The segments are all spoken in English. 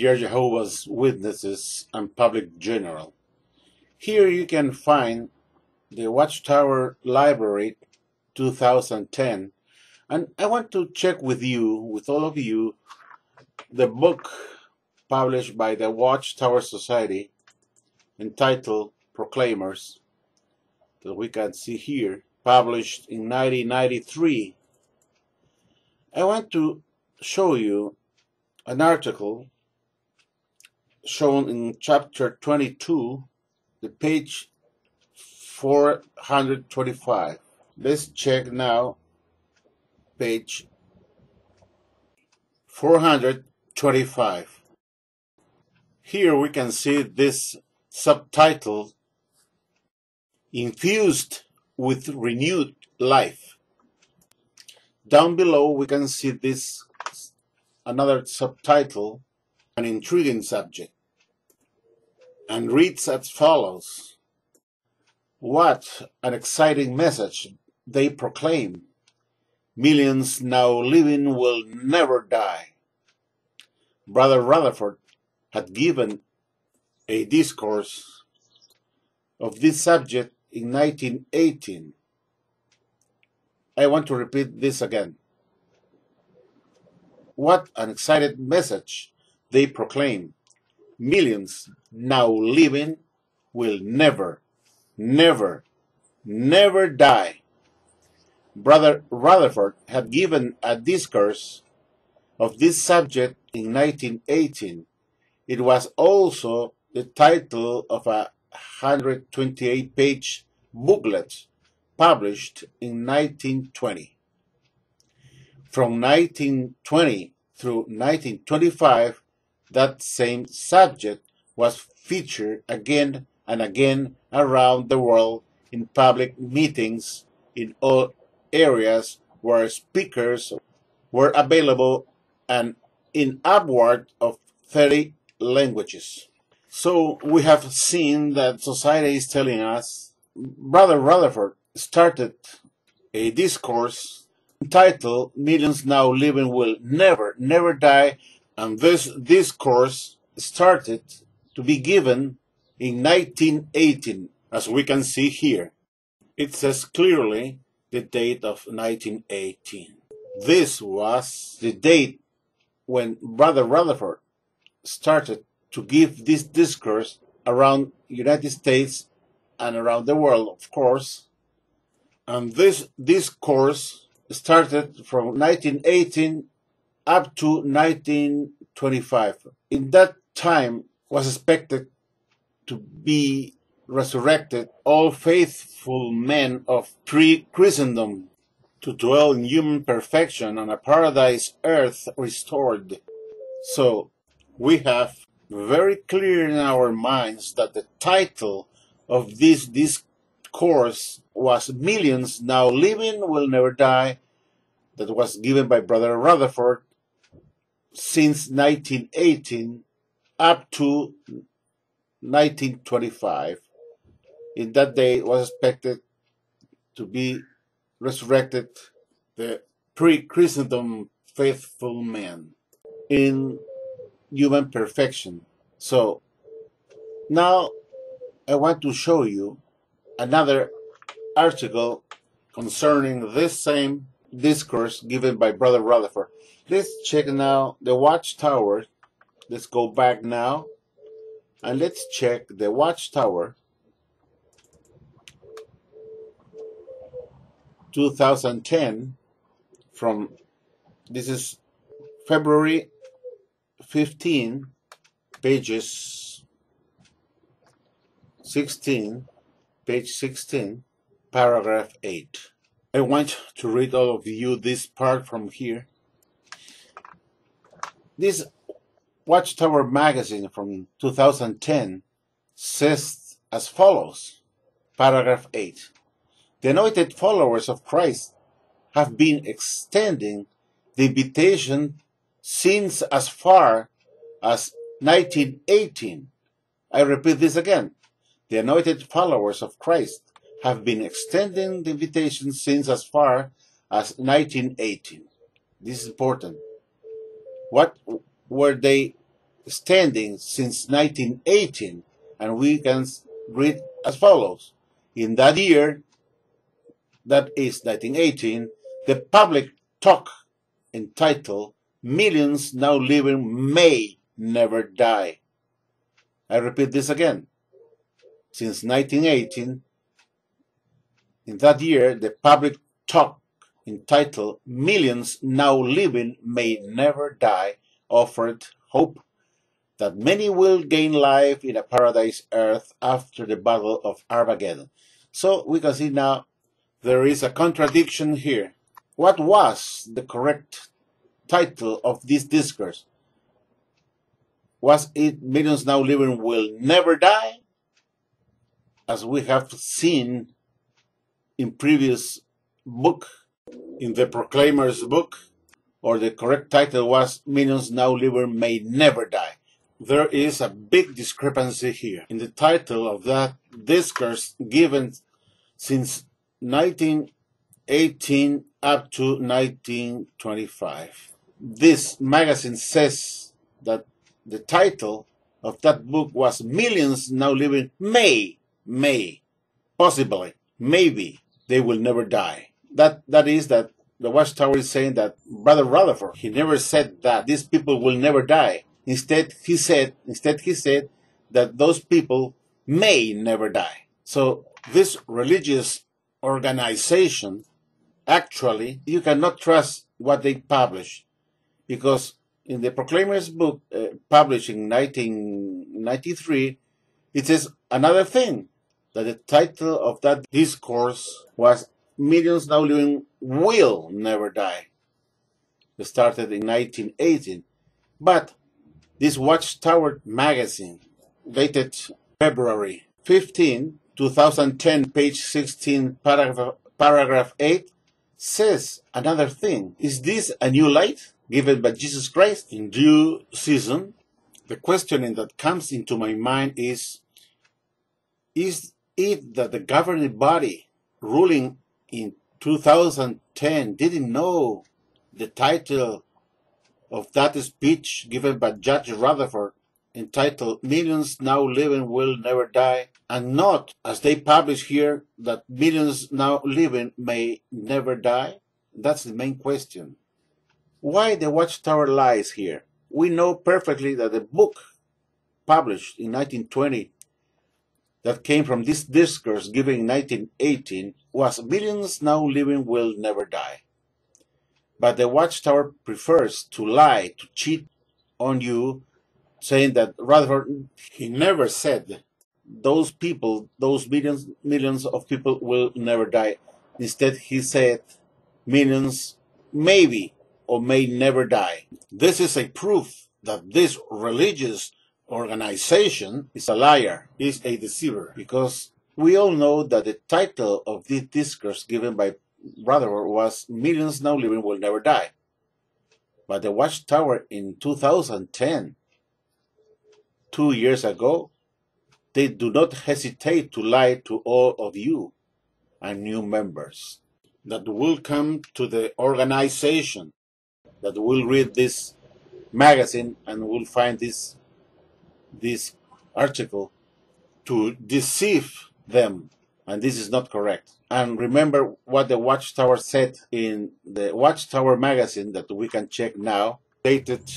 dear Jehovah's Witnesses and public general. Here you can find the Watchtower Library 2010, and I want to check with you, with all of you, the book published by the Watchtower Society entitled Proclaimers, that we can see here, published in 1993. I want to show you an article shown in chapter 22, the page 425. Let's check now page 425. Here we can see this subtitle, Infused with Renewed Life. Down below we can see this another subtitle, an intriguing subject, and reads as follows: What an exciting message they proclaim. Millions now living will never die. Brother Rutherford had given a discourse of this subject in 1918. I want to repeat this again. What an exciting message they proclaim. Millions now living will never, never, never die. Brother Rutherford had given a discourse of this subject in 1918. It was also the title of a 128-page booklet published in 1920. From 1920 through 1925, that same subject was featured again and again around the world in public meetings in all areas where speakers were available and in upward of 30 languages. So we have seen that society is telling us Brother Rutherford started a discourse entitled Millions Now Living Will Never, Never Die, and this discourse started to be given in 1918, as we can see here. It says clearly the date of 1918. This was the date when Brother Rutherford started to give this discourse around the United States and around the world, of course. And this discourse started from 1918 up to 1925. In that time was expected to be resurrected all faithful men of pre-Christendom to dwell in human perfection and a paradise earth restored. So we have very clear in our minds that the title of this discourse was Millions Now Living Will Never Die, that was given by Brother Rutherford since 1918 up to 1925. In that day it was expected to be resurrected the pre-Christendom faithful men in human perfection. So now I want to show you another article concerning this same discourse given by Brother Rutherford. Let's check now the Watchtower. Let's go back now and let's check the Watchtower 2010 from, this is February 15, pages 16, page 16, paragraph 8. I want to read all of you this part from here. This Watchtower magazine from 2010 says as follows, paragraph 8. The anointed followers of Christ have been extending the invitation since as far as 1918. I repeat this again. The anointed followers of Christ have been extending the invitation since as far as 1918. This is important. What were they standing since 1918, and we can read as follows. In that year, that is 1918, the public talk entitled Millions Now Living May Never Die. I repeat this again. Since 1918, in that year, the public talk entitled Millions Now Living May Never Die offered hope that many will gain life in a paradise earth after the battle of Armageddon. So we can see now there is a contradiction here. What was the correct title of this discourse? Was it Millions Now Living Will Never Die? As we have seen in previous book, in the Proclaimer's book, or the correct title was Millions Now Living May Never Die. There is a big discrepancy here in the title of that discourse given since 1918 up to 1925. This magazine says that the title of that book was Millions Now Living May, possibly, maybe, they will never die. That is that the Watchtower is saying that Brother Rutherford, he never said that these people will never die. Instead he said that those people may never die. So this religious organization, actually, you cannot trust what they publish, because in the Proclaimer's book, published in 1993, it says another thing, that the title of that discourse was Millions Now Living Will Never Die. It started in 1918. But this Watchtower magazine, dated February 15, 2010, page 16, paragraph 8, says another thing. Is this a new light given by Jesus Christ in due season? The questioning that comes into my mind is it that the governing body ruling in 2010 didn't know the title of that speech given by Judge Rutherford, entitled Millions Now Living Will Never Die, and not, as they publish here, that millions now living may never die? That's the main question. Why the Watchtower lies here? We know perfectly that the book published in 1920 that came from this discourse given in 1918 was Millions Now Living Will Never Die. But the Watchtower prefers to lie, to cheat on you, saying that Rutherford, he never said those people, those millions of people will never die. Instead, he said millions maybe or may never die. This is a proof that this religious organization is a liar, is a deceiver, because we all know that the title of this discourse given by Rutherford was Millions Now Living Will Never Die. But the Watchtower in 2010, 2 years ago, they do not hesitate to lie to all of you and new members that will come to the organization, that will read this magazine and will find this article, to deceive them. And this is not correct. And remember what the Watchtower said in the Watchtower magazine that we can check now, dated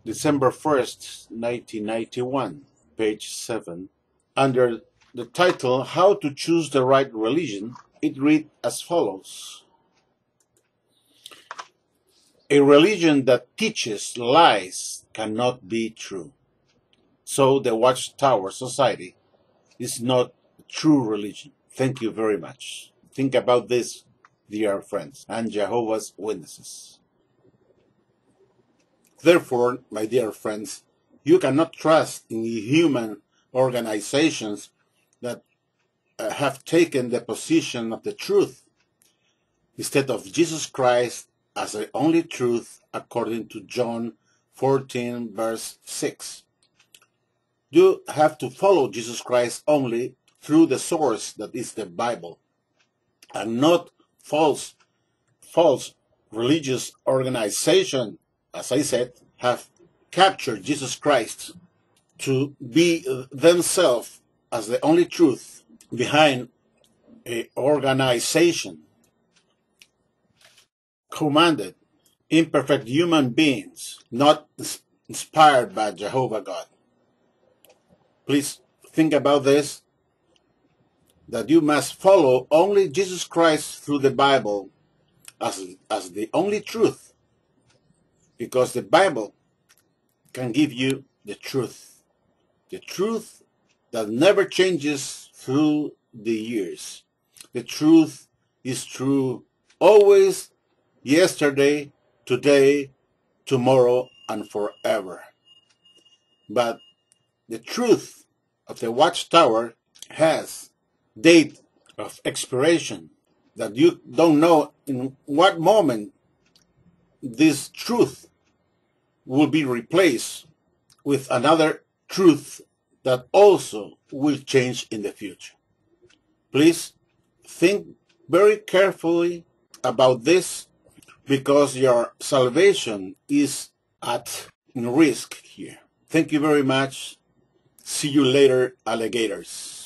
December 1st, 1991, page 7. Under the title, How to Choose the Right Religion, it reads as follows. A religion that teaches lies cannot be true. So the Watchtower Society is not a true religion. Thank you very much. Think about this, dear friends and Jehovah's Witnesses. Therefore, my dear friends, you cannot trust in human organizations that have taken the position of the truth instead of Jesus Christ as the only truth according to John 14, verse 6. You have to follow Jesus Christ only through the source that is the Bible, and not false religious organization, as I said, have capture Jesus Christ to be themselves as the only truth behind an organization commanded imperfect human beings, not inspired by Jehovah God. Please think about this, that you must follow only Jesus Christ through the Bible as the only truth, because the Bible can give you the truth that never changes through the years. The truth is true always, yesterday, today, tomorrow, and forever. But the truth of the Watchtower has date of expiration, that you don't know in what moment this truth will be replaced with another truth that also will change in the future. Please think very carefully about this, because your salvation is at risk here. Thank you very much. See you later, alligators.